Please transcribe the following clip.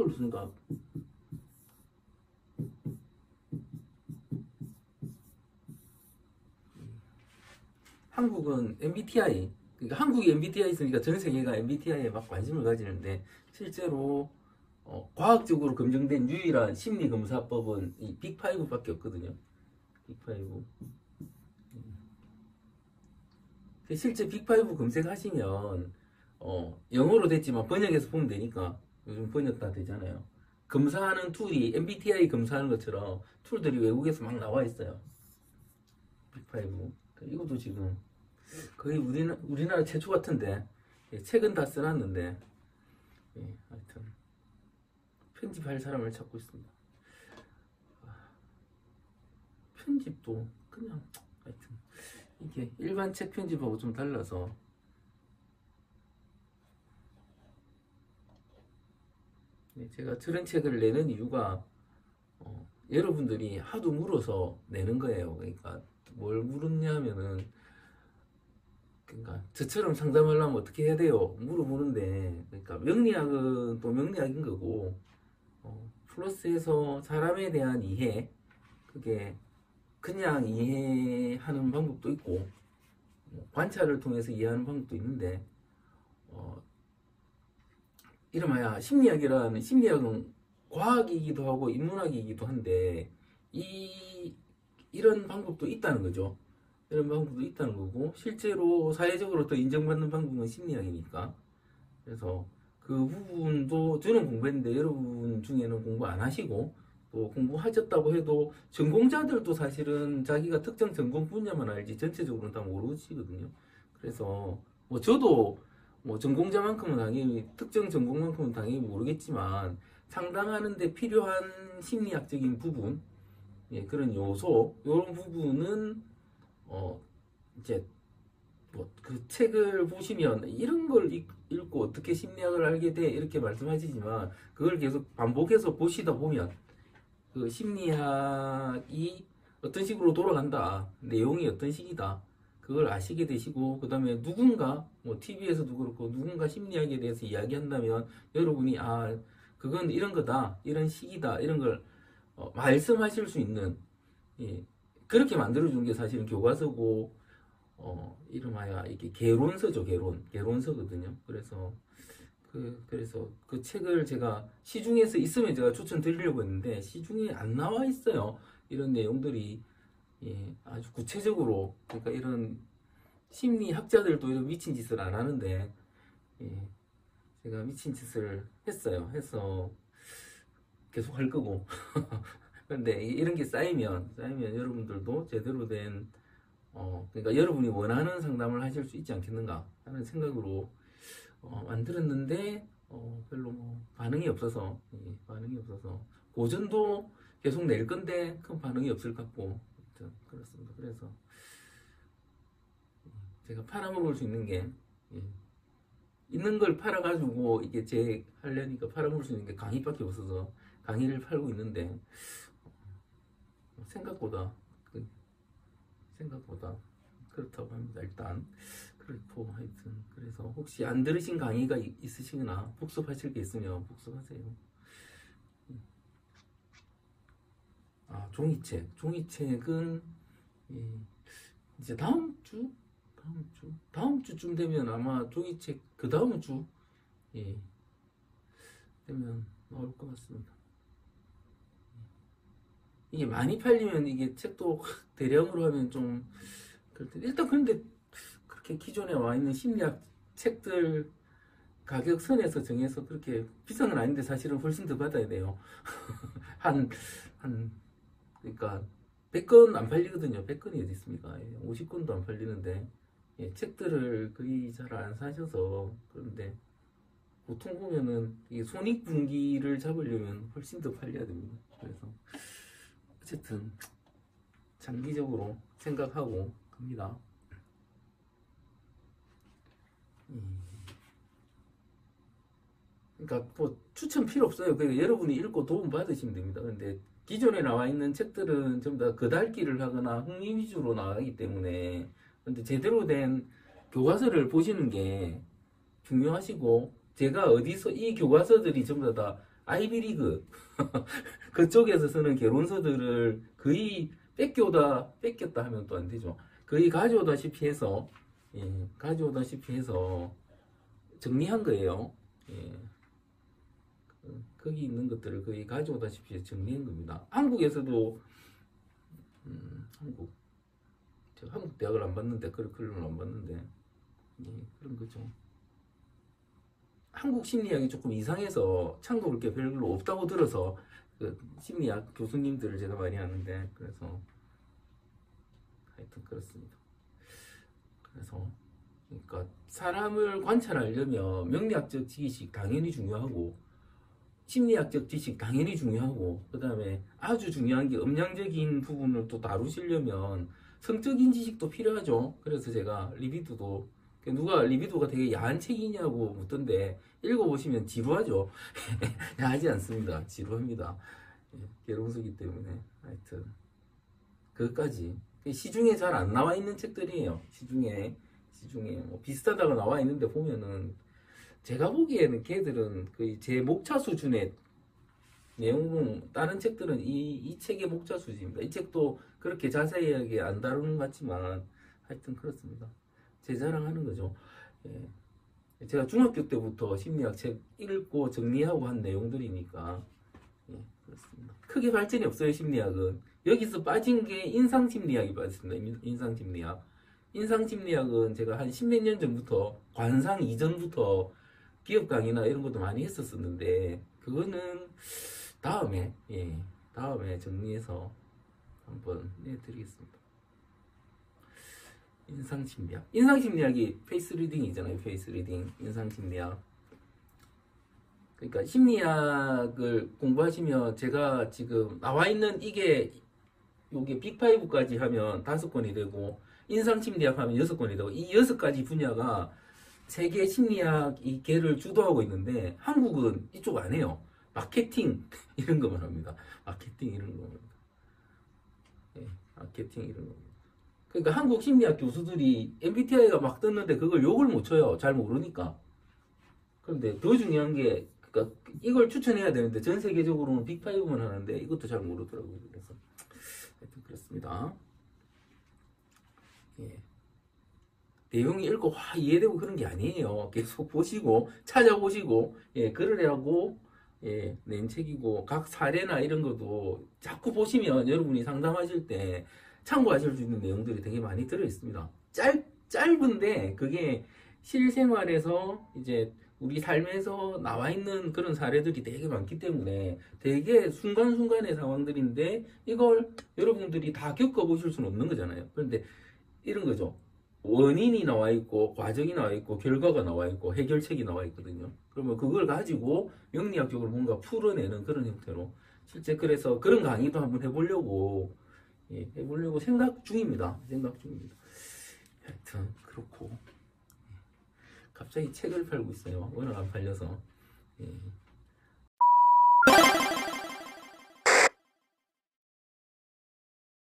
이걸 쓰니까 한국은 MBTI, 그러니까 한국이 MBTI 있으니까 전 세계가 MBTI에 막 관심을 가지는데 실제로 과학적으로 검증된 유일한 심리검사법은 이 빅5밖에 없거든요. 빅5. 실제 빅5 검색하시면 영어로 됐지만 번역해서 보면 되니까 요즘 번역 다 되잖아요. 검사하는 툴이 MBTI 검사하는 것처럼 툴들이 외국에서 막 나와 있어요. 빅5. 이것도 지금 거의 우리나라 최초 같은데 책은 다 써놨는데 하여튼 편집할 사람을 찾고 있습니다. 편집도 그냥 하여튼 이게 일반 책 편집하고 좀 달라서 제가 저런 책을 내는 이유가 여러분들이 하도 물어서 내는 거예요. 그러니까 뭘 물었냐면은 그러니까 저처럼 상담하려면 어떻게 해야 돼요? 물어보는데 그러니까 명리학은 또 명리학인 거고 플러스해서 사람에 대한 이해 그게 그냥 이해하는 방법도 있고 관찰을 통해서 이해하는 방법도 있는데 이름하여 심리학이라는 심리학은 과학이기도 하고 인문학이기도 한데 이런 방법도 있다는 거죠. 이런 방법도 있다는 거고 실제로 사회적으로 또 인정받는 방법은 심리학이니까 그래서 그 부분도 저는 공부했는데 여러분 중에는 공부 안 하시고 또 공부하셨다고 해도 전공자들도 사실은 자기가 특정 전공 분야만 알지 전체적으로는 다 모르시거든요. 그래서 뭐 저도 뭐 전공자만큼은 당연히 특정 전공만큼은 당연히 모르겠지만 상담하는데 필요한 심리학적인 부분 그런 요소 이런 부분은 이제 뭐 그 책을 보시면 이런 걸 읽고 어떻게 심리학을 알게 돼 이렇게 말씀하시지만 그걸 계속 반복해서 보시다 보면 그 심리학이 어떤 식으로 돌아간다 내용이 어떤 식이다 그걸 아시게 되시고 그 다음에 누군가 뭐 TV에서도 그렇고 누군가 심리학에 대해서 이야기한다면 여러분이 그건 이런 거다 이런 식이다 이런 걸 말씀하실 수 있는 그렇게 만들어주는 게 사실은 교과서고 이름하여 이게 개론서죠. 개론서거든요. 그래서 그 책을 제가 시중에서 있으면 제가 추천드리려고 했는데 시중에 안 나와 있어요. 이런 내용들이 아주 구체적으로 그러니까 이런 심리학자들도 이런 미친 짓을 안 하는데 제가 미친 짓을 했어요. 해서 계속 할 거고 그런데 이런 게 쌓이면 여러분들도 제대로 된 그러니까 여러분이 원하는 상담을 하실 수 있지 않겠는가 하는 생각으로 만들었는데 별로 뭐 반응이 없어서 고전도 계속 낼 건데 큰 반응이 없을 것 같고 그렇습니다. 그래서 제가 팔아먹을 수 있는 게 있는 걸 팔아가지고 이게 제 하려니까 팔아먹을 수 있는 게 강의밖에 없어서 강의를 팔고 있는데 생각보다 그렇다고 합니다. 일단 그렇고 하여튼 그래서 혹시 안 들으신 강의가 있으시거나 복습하실 게 있으면 복습하세요. 종이책은 이제 다음 주쯤 되면 아마 종이책 그 다음 주 되면 나올 것 같습니다. 이게 많이 팔리면 이게 책도 대량으로 하면 좀 그럴 텐데 일단 근데 그렇게 기존에 와 있는 심리학 책들 가격 선에서 정해서 그렇게 비싼 건 아닌데 사실은 훨씬 더 받아야 돼요. 그러니까 100권 안 팔리거든요. 100권이 어디 있습니까? 50권도 안 팔리는데 책들을 거의 잘 안 사셔서 그런데 보통 보면은 이 손익분기를 잡으려면 훨씬 더 팔려야 됩니다. 그래서 어쨌든 장기적으로 생각하고 갑니다. 그러니까 뭐 추천 필요 없어요. 그러니까 여러분이 읽고 도움 받으시면 됩니다. 근데 기존에 나와 있는 책들은 전부 다 그달기를 하거나 흥미 위주로 나가기 때문에 근데 제대로 된 교과서를 보시는 게 중요하시고 제가 어디서 이 교과서들이 전부 다 아이비리그 그쪽에서 쓰는 개론서들을 거의 뺏겼다 하면 또 안 되죠. 거의 가져오다시피 해서 가져오다시피 해서 정리한 거예요. 예, 거기 있는 것들을 거의 가져오다시피 해서 정리한 겁니다. 한국에서도 제가 한국 대학을 안 봤는데 커리큘럼을 안 봤는데 그런 거죠. 한국 심리학이 조금 이상해서 참고볼 게 별로 없다고 들어서 그 심리학 교수님들을 제가 많이 아는데 그래서 하여튼 그렇습니다. 그래서 그러니까 사람을 관찰하려면 명리학적 지식 당연히 중요하고 심리학적 지식 당연히 중요하고 그 다음에 아주 중요한 게 음양적인 부분을 또 다루시려면 성적인 지식도 필요하죠. 그래서 제가 리비도도 누가 리비도가 되게 야한 책이냐고 묻던데 읽어보시면 지루하죠. 야하지 않습니다. 지루합니다. 개론서기 때문에 하여튼 그것까지 시중에 잘 안 나와 있는 책들이에요. 시중에 뭐 비슷하다고 나와 있는데 보면은 제가 보기에는 걔들은 거의 제 목차 수준의 내용은 다른 책들은 이 책의 목차 수준입니다. 이 책도 그렇게 자세하게 안 다루는 것 같지만 하여튼 그렇습니다. 제 자랑하는 거죠. 예. 제가 중학교 때부터 심리학 책 읽고 정리하고 한 내용들이니까 그렇습니다. 크게 발전이 없어요. 심리학은 여기서 빠진 게 인상심리학이 빠졌습니다. 인상심리학. 인상심리학은 제가 한 십몇 년 전부터 관상 이전부터 기업 강의나 이런 것도 많이 했었었는데 그거는 다음에 정리해서 한번 내드리겠습니다. 인상심리학이 페이스 리딩이잖아요. 페이스 리딩, 인상심리학. 그러니까 심리학을 공부하시면 제가 지금 나와 있는 요게 빅5까지 하면 5권이 되고 인상심리학 하면 6권이 되고 이 6가지 분야가 세계 심리학 이 개를 주도하고 있는데 한국은 이쪽 안 해요. 마케팅 이런 것만 합니다. 마케팅 이런 겁니다. 마케팅 이런 겁니다. 그러니까 한국 심리학 교수들이 MBTI가 막 떴는데 그걸 욕을 못 쳐요. 잘 모르니까. 그런데 더 중요한 게 그러니까 이걸 추천해야 되는데 전 세계적으로는 빅5만 하는데 이것도 잘 모르더라고요. 그래서 하여튼 그렇습니다. 내용이 읽고 이해되고 그런 게 아니에요. 계속 보시고 찾아보시고 글을 하고 낸 책이고 각 사례나 이런 것도 자꾸 보시면 여러분이 상담하실 때 참고하실 수 있는 내용들이 되게 많이 들어 있습니다. 짧은데 그게 실생활에서 이제 우리 삶에서 나와 있는 그런 사례들이 되게 많기 때문에 되게 순간순간의 상황들인데 이걸 여러분들이 다 겪어보실 수는 없는 거잖아요. 그런데 이런 거죠. 원인이 나와 있고 과정이 나와 있고 결과가 나와 있고 해결책이 나와 있거든요. 그러면 그걸 가지고 명리학적으로 뭔가 풀어내는 그런 형태로 실제 그래서 그런 강의도 한번 해보려고 생각 중입니다. 하여튼 그렇고 갑자기 책을 팔고 있어요. 워낙 안 팔려서.